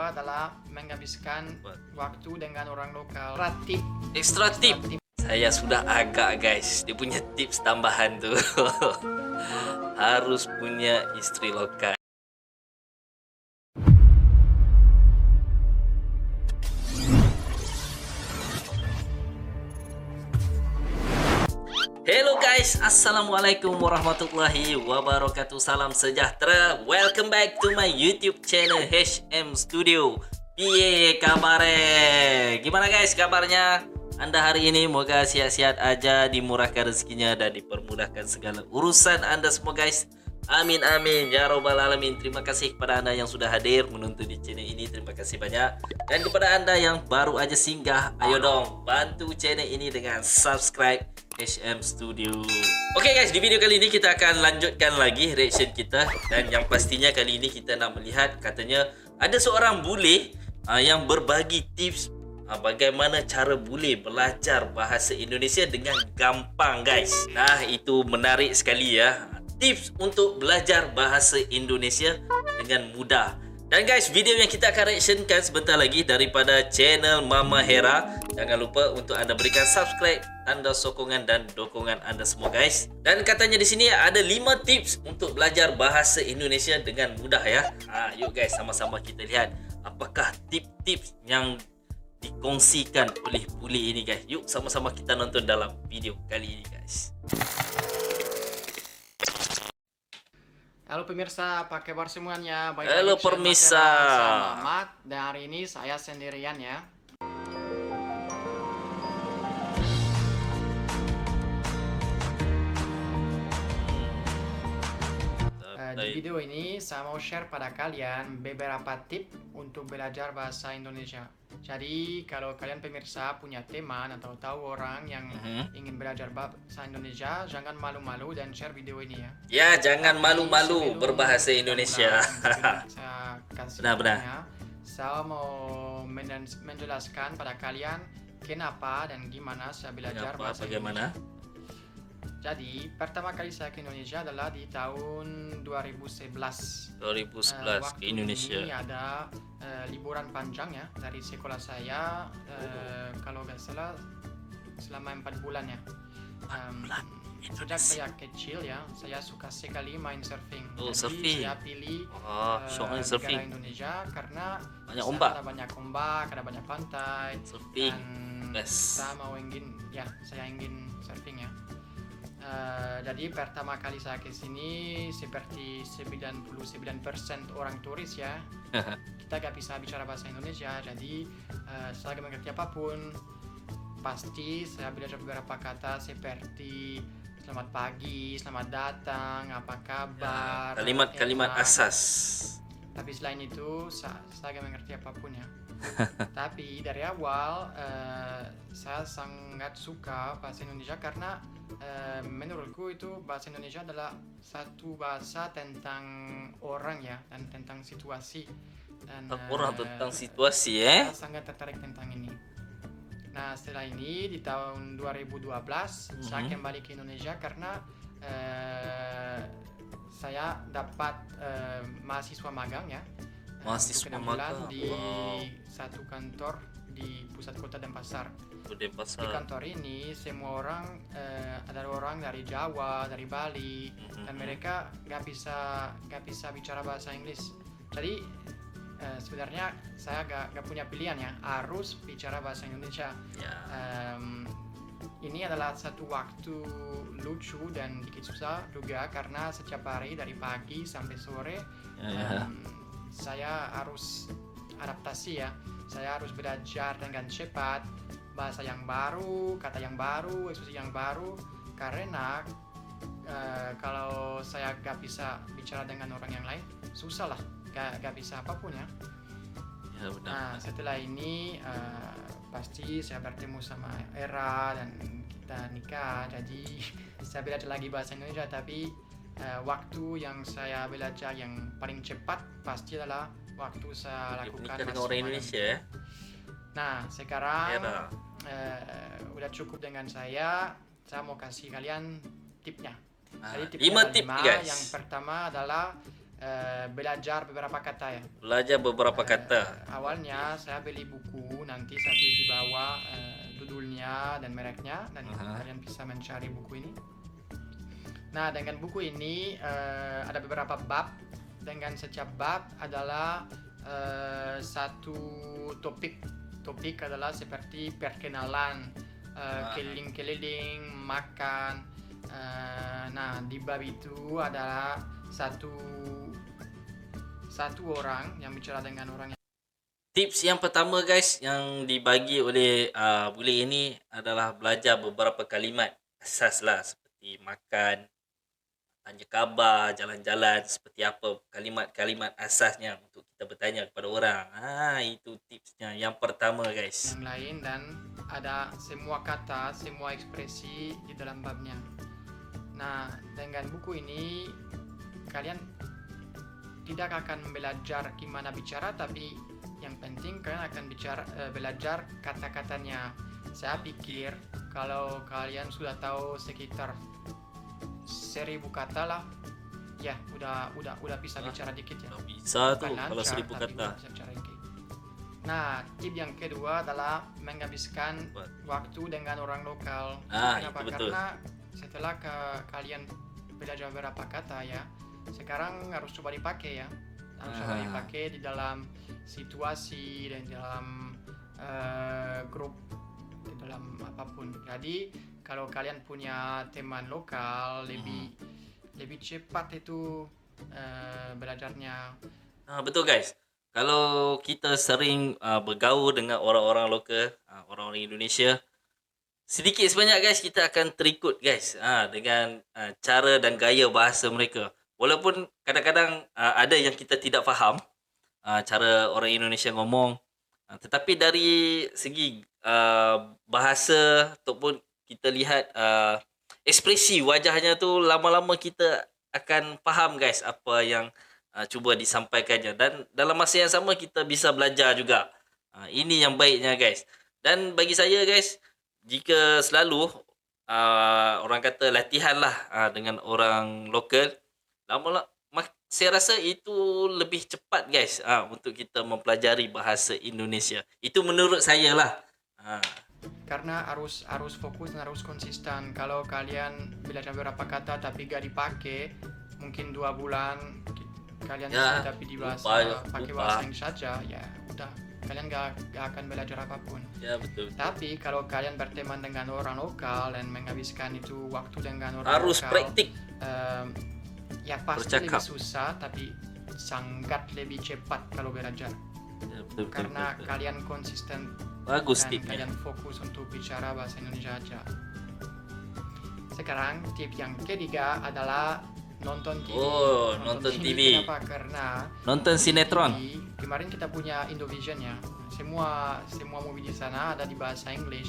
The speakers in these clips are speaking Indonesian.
kedua adalah menghabiskan waktu dengan orang lokal. Extra tip. Saya sudah agak guys, dia punya tips tambahan tuh. Harus punya istri lokal. Hello guys, assalamualaikum warahmatullahi wabarakatuh. Salam sejahtera. Welcome back to my YouTube channel HM Studio. Piye kabare? Gimana guys kabarnya? Anda hari ini moga sehat-sehat aja, dimurahkan rezekinya dan dipermudahkan segala urusan Anda semua guys. Amin amin ya robbal alamin. Terima kasih kepada Anda yang sudah hadir menonton di channel ini. Terima kasih banyak. Dan kepada Anda yang baru aja singgah, ayo dong bantu channel ini dengan subscribe HM Studio. Oke guys, di video kali ini kita akan lanjutkan lagi reaction kita. Dan yang pastinya kali ini kita nak melihat, katanya ada seorang bule yang berbagi tips bagaimana cara bule belajar bahasa Indonesia dengan gampang guys. Nah itu menarik sekali ya. Tips untuk belajar bahasa Indonesia dengan mudah. Dan guys, video yang kita akan reactionkan sebentar lagi daripada channel Mama Hera. Jangan lupa untuk Anda berikan subscribe, tanda sokongan dan dukungan Anda semua guys. Dan katanya di sini ada 5 tips untuk belajar bahasa Indonesia dengan mudah ya. Yuk guys, sama-sama kita lihat apakah tips-tips yang dikongsikan oleh bule ini guys. Yuk sama-sama kita nonton dalam video kali ini guys. Halo pemirsa, apa kabar semuanya? Halo pemirsa. Saya Muhammad dan hari ini saya sendirian ya. Di video ini saya mau share pada kalian beberapa tips untuk belajar bahasa Indonesia. Jadi kalau kalian pemirsa punya teman atau tahu orang yang ingin belajar bahasa Indonesia, jangan malu-malu dan share video ini ya. Ya, jangan malu-malu berbahasa Indonesia. Saya kasih Benar-benar. Saya mau menjelaskan pada kalian kenapa dan gimana saya belajar bahasa bagaimana? Indonesia. Jadi pertama kali saya ke Indonesia adalah di tahun 2011. 2011 ke Indonesia. Ini ada liburan panjang ya dari sekolah saya. Kalau nggak salah selama 4 bulan ya. Sejak saya kecil ya, saya suka sekali main surfing. Jadi surfing. saya pilih surfing. negara Indonesia karena banyak ombak. Ada banyak ombak, ada banyak pantai. Surfing. Dan saya ingin surfing ya. Jadi pertama kali saya ke sini seperti 99% orang turis ya. Kita gak bisa bicara bahasa Indonesia, jadi saya gak mengerti apapun. Pasti saya belajar beberapa kata seperti selamat pagi, selamat datang, apa kabar, kalimat-kalimat asas. Tapi selain itu saya gak mengerti apapun ya. Tapi dari awal saya sangat suka bahasa Indonesia karena menurutku itu bahasa Indonesia adalah satu bahasa tentang orang ya, dan tentang situasi. Dan tentang situasi ya. Saya sangat tertarik tentang ini. Nah setelah ini di tahun 2012 saya kembali ke Indonesia karena saya dapat mahasiswa magang ya. Mahasiswa magang di satu kantor di pusat kota Denpasar. Di kantor ini semua orang ada orang dari Jawa, dari Bali, dan mereka nggak bisa bicara bahasa Inggris. Jadi sebenarnya saya nggak punya pilihan ya, harus bicara bahasa Indonesia. Ini adalah satu waktu lucu dan dikit susah juga karena setiap hari dari pagi sampai sore saya harus adaptasi ya. Saya harus belajar dengan cepat bahasa yang baru, kata yang baru, ekspresi yang baru. Karena kalau saya gak bisa bicara dengan orang yang lain, susah lah, gak bisa apapun ya. Nah setelah ini pasti saya bertemu sama Era dan kita nikah. Jadi saya belajar lagi bahasa Indonesia, tapi waktu yang saya belajar yang paling cepat pasti adalah waktu saya lakukan dengan orang Indonesia ya. Nah sekarang udah cukup dengan saya mau kasih kalian tipnya. Jadi tip 5 tip guys. Yang pertama adalah belajar beberapa kata ya. Belajar beberapa kata. Awalnya saya beli buku, nanti saya tulis di bawah judulnya dan mereknya, dan kalian bisa mencari buku ini. Nah, dengan buku ini ada beberapa bab. Dengan setiap bab adalah satu topik. Topik adalah seperti perkenalan, keliling-keliling, makan. Nah, di bab itu adalah satu orang yang bicara dengan orang yang... Tips yang pertama guys yang dibagi oleh bule ini adalah belajar beberapa kalimat asas lah, seperti makan, tanya khabar, jalan-jalan, seperti apa kalimat-kalimat asasnya untuk kita bertanya kepada orang. Itu tipsnya yang pertama guys. Yang lain, dan ada semua kata, semua ekspresi di dalam babnya. Nah, dengan buku ini kalian tidak akan belajar gimana bicara, tapi yang penting kalian akan belajar kata-katanya. Saya pikir kalau kalian sudah tahu sekitar 1000 kata lah, ya udah bisa bicara dikit ya. Bisa tuh Bukan kalau lancar, 1000 tapi kata. udah bisa bicara dikit. Nah, tip yang kedua adalah menghabiskan waktu dengan orang lokal. Kenapa? Itu betul. Karena setelah kalian belajar beberapa kata ya, sekarang harus coba dipakai ya. Harus coba dipakai di dalam situasi dan di dalam grup, di dalam apapun. Jadi kalau kalian punya teman lokal, lebih cepat itu belajarnya. Betul guys. Kalau kita sering bergaul dengan orang-orang lokal, orang-orang Indonesia, sedikit sebanyak guys kita akan terikut guys dengan cara dan gaya bahasa mereka. Walaupun kadang-kadang ada yang kita tidak faham cara orang Indonesia ngomong, tetapi dari segi bahasa ataupun kita lihat ekspresi wajahnya tu, lama-lama kita akan faham guys apa yang cuba disampaikannya, dan dalam masa yang sama kita bisa belajar juga. Ini yang baiknya guys. Dan bagi saya guys, jika selalu orang kata latihan lah dengan orang lokal, lama-lama saya rasa itu lebih cepat guys untuk kita mempelajari bahasa Indonesia. Itu menurut saya lah. Karena harus fokus dan harus konsisten. Kalau kalian belajar beberapa kata tapi gak dipakai, mungkin 2 bulan kalian tapi di pakai bahasa Inggris saja, ya udah, kalian gak akan belajar apapun. Ya betul. Tapi kalau kalian berteman dengan orang lokal dan menghabiskan itu waktu dengan orang harus lokal, praktik. Ya pasti lebih susah, tapi sangat lebih cepat kalau belajar. Ya, betul, karena betul. Kalian konsisten. Bagus dan tipnya. kalian fokus untuk bicara bahasa Indonesia aja. Sekarang tip yang ketiga adalah nonton TV. Nonton TV. Kenapa? Karena nonton sinetron. Kemarin kita punya Indovision ya. Semua movie di sana ada di bahasa Inggris.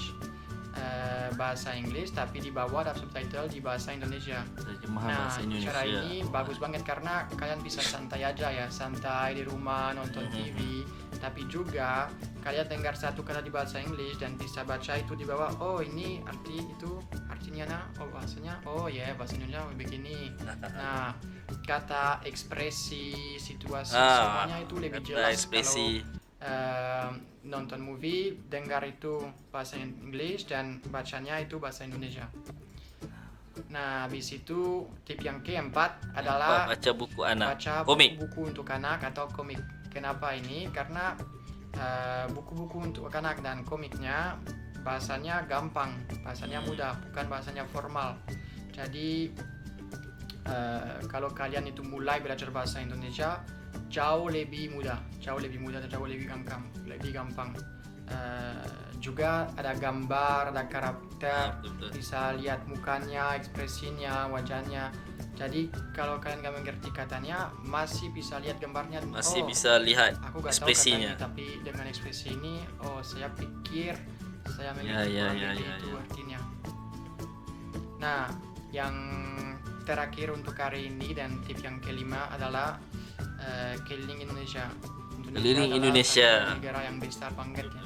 Tapi di bawah ada subtitle di bahasa Indonesia. Bahasa Indonesia. Cara ini bagus banget karena kalian bisa santai aja ya, santai di rumah nonton TV, tapi juga kalian dengar satu kata di bahasa Inggris dan bisa baca itu di bawah. Oh, ini artinya bahasanya. Oh ya, bahasa Indonesia begini. Nah, kata, ekspresi, situasi semuanya itu lebih jelas ekspresi. Kalau nonton movie, dengar itu bahasa Inggris dan bacanya itu bahasa Indonesia. Nah, habis itu tip yang keempat adalah baca buku anak. Baca komik. buku untuk anak atau komik. Kenapa ini? Karena buku-buku untuk anak dan komiknya bahasanya gampang, bahasanya mudah, bukan bahasanya formal. Jadi kalau kalian itu mulai belajar bahasa Indonesia, jauh lebih mudah dan jauh lebih gampang. Juga ada gambar, ada karakter, bisa lihat mukanya, ekspresinya, wajahnya. Jadi kalau kalian gak mengerti katanya, masih bisa lihat gambarnya, masih bisa lihat aku gak ekspresinya. tahu katanya, tapi dengan ekspresi ini, saya pikir, saya mengerti itu artinya. Nah, yang terakhir untuk hari ini dan tip yang kelima adalah keliling Indonesia. Keliling Indonesia. Negara yang besar banget ya.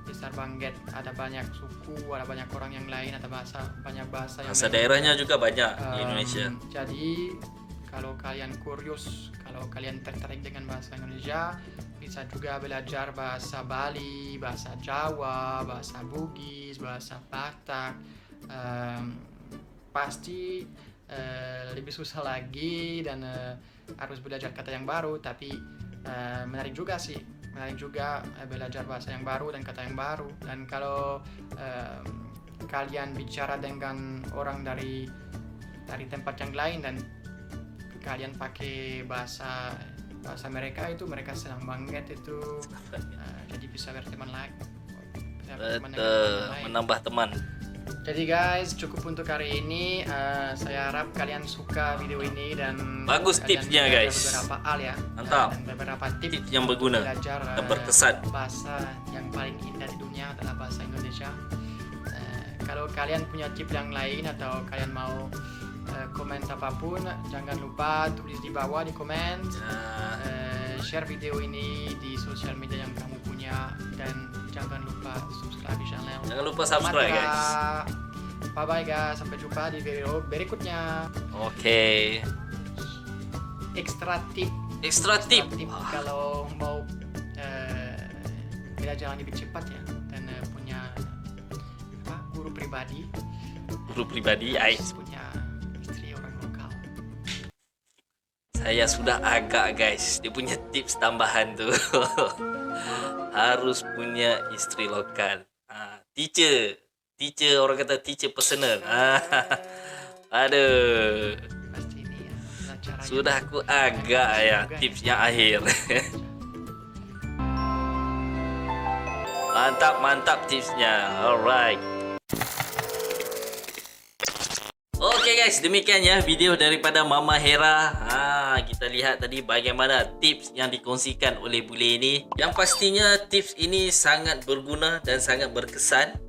Besar banget, ada banyak suku, ada banyak orang yang lain, ada banyak bahasa yang daerahnya juga banyak di Indonesia. Jadi kalau kalian kurius, kalau kalian tertarik dengan bahasa Indonesia, bisa juga belajar bahasa Bali, bahasa Jawa, bahasa Bugis, bahasa Batak. Pasti lebih susah lagi dan harus belajar kata yang baru, tapi menarik juga sih, belajar bahasa yang baru dan kata yang baru. Dan kalau kalian bicara dengan orang dari tempat yang lain dan kalian pakai bahasa mereka, itu mereka senang banget itu. Jadi bisa berteman lagi, menambah teman. Jadi guys, cukup untuk hari ini. Saya harap kalian suka video ini dan bagus tipsnya guys. Beberapa hal ya. Mantap. Dan beberapa tips yang berguna belajar dan berkesan. Bahasa yang paling indah di dunia adalah bahasa Indonesia. Kalau kalian punya tips yang lain atau kalian mau komen apapun, jangan lupa tulis di bawah di komen. Share video ini di sosial media yang kamu punya dan jangan lupa subscribe channel. Jangan lupa subscribe guys. Bye bye guys, sampai jumpa di video berikutnya. Oke. Extra tip kalau mau belajar lebih cepat ya, dan punya guru pribadi punya istri orang lokal. Saya sudah agak guys, dia punya tips tambahan tuh. Harus punya istri lokal. Teacher orang kata teacher personal. Aduh, Pasti ini ya, caranya sudah aku agak ya tipsnya akhir. Mantap tipsnya. Alright. Oke guys, demikian ya video daripada Mama Hera. Kita lihat tadi bagaimana tips yang dikongsikan oleh bule ini. Yang pastinya tips ini sangat berguna dan sangat berkesan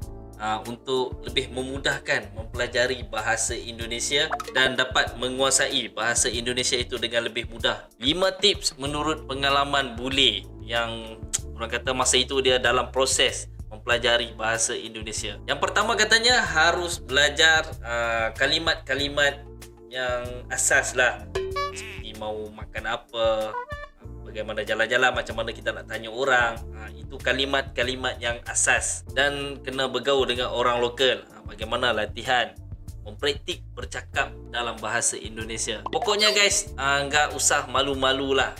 untuk lebih memudahkan mempelajari bahasa Indonesia dan dapat menguasai bahasa Indonesia itu dengan lebih mudah. 5 tips menurut pengalaman bule yang orang kata masa itu dia dalam proses mempelajari bahasa Indonesia. Yang pertama katanya harus belajar kalimat-kalimat yang asas lah. Seperti mau makan apa, bagaimana jalan-jalan, macam mana kita nak tanya orang. Itu kalimat-kalimat yang asas. Dan kena bergaul dengan orang lokal. Bagaimana latihan mempraktik bercakap dalam bahasa Indonesia. Pokoknya guys, enggak usah malu-malu lah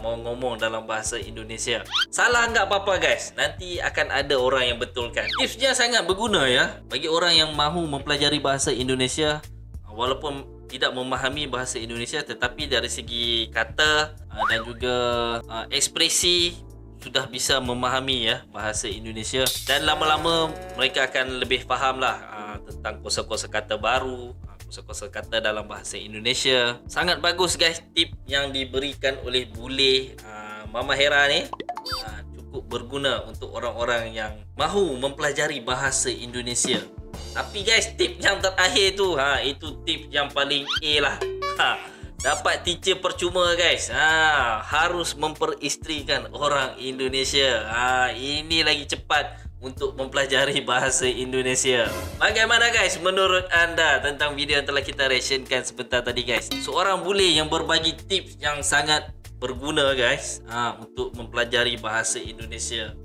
mau ngomong dalam bahasa Indonesia. Salah enggak apa-apa guys, nanti akan ada orang yang betulkan. Tipsnya sangat berguna ya bagi orang yang mahu mempelajari bahasa Indonesia. Walaupun tidak memahami bahasa Indonesia, tetapi dari segi kata dan juga ekspresi sudah bisa memahami ya bahasa Indonesia. Dan lama-lama mereka akan lebih faham lah tentang kosa-kosa kata baru, kosa-kosa kata dalam bahasa Indonesia. Sangat bagus guys tip yang diberikan oleh bule Mama Hera ni. Cukup berguna untuk orang-orang yang mahu mempelajari bahasa Indonesia. Tapi guys, tip yang terakhir tu itu tip yang paling A lah. Dapat teacher percuma guys. Harus memperistrikan orang Indonesia. Ini lagi cepat untuk mempelajari bahasa Indonesia. Bagaimana guys menurut anda tentang video yang telah kita reactionkan sebentar tadi guys? Seorang bule yang berbagi tips yang sangat berguna guys untuk mempelajari bahasa Indonesia.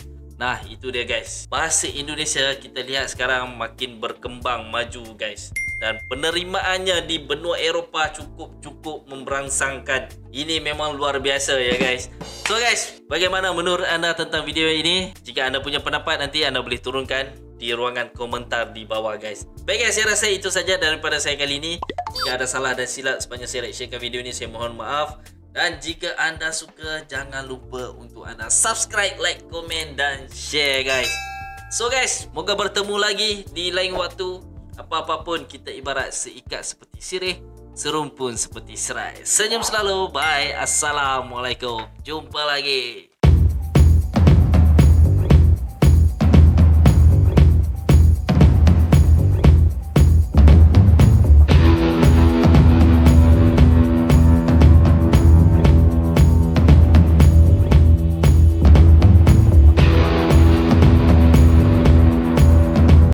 Nah, itu dia guys. Bahasa Indonesia kita lihat sekarang makin berkembang maju guys. Dan penerimaannya di benua Eropah cukup memberangsangkan. Ini memang luar biasa ya guys. So guys, bagaimana menurut anda tentang video ini? Jika anda punya pendapat, nanti anda boleh turunkan di ruangan komentar di bawah guys. Baik guys, saya rasa itu saja daripada saya kali ini. Jika ada salah dan silap sepanjang saya reactionkan video ini, saya mohon maaf. Dan jika anda suka, jangan lupa untuk anda subscribe, like, komen dan share guys. So guys, moga bertemu lagi di lain waktu. Apa-apa pun kita ibarat seikat seperti sirih, serumpun seperti serai. Senyum selalu. Bye. Assalamualaikum. Jumpa lagi.